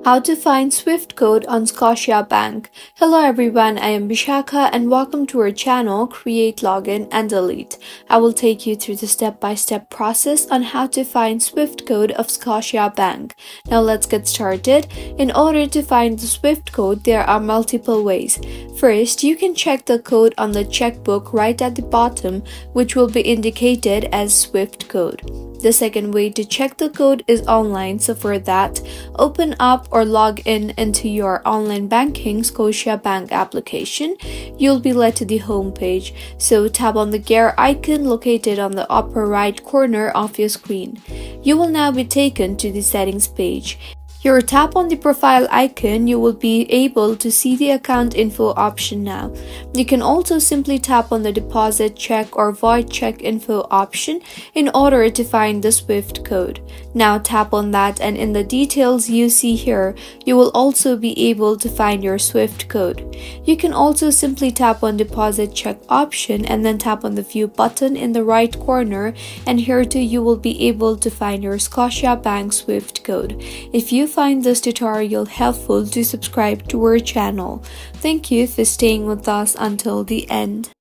How to find Swift code on Scotiabank. Hello everyone, I am Bishaka and welcome to our channel Create, Login and Delete. I will take you through the step-by-step process on how to find Swift code of Scotiabank. Now let's get started. In order to find the Swift code, there are multiple ways. First, you can check the code on the checkbook right at the bottom, which will be indicated as Swift code. The second way to check the code is online, so for that, open up or log in into your online banking Scotiabank application. You'll be led to the home page, so tap on the gear icon located on the upper right corner of your screen. You will now be taken to the settings page. Here, tap on the profile icon, you will be able to see the account info option now. You can also simply tap on the deposit check or void check info option in order to find the Swift code. Now tap on that, and in the details you see here, you will also be able to find your Swift code. You can also simply tap on deposit check option and then tap on the view button in the right corner, and here too you will be able to find your Scotiabank Swift code. If you find this tutorial helpful, do subscribe to our channel. Thank you for staying with us until the end.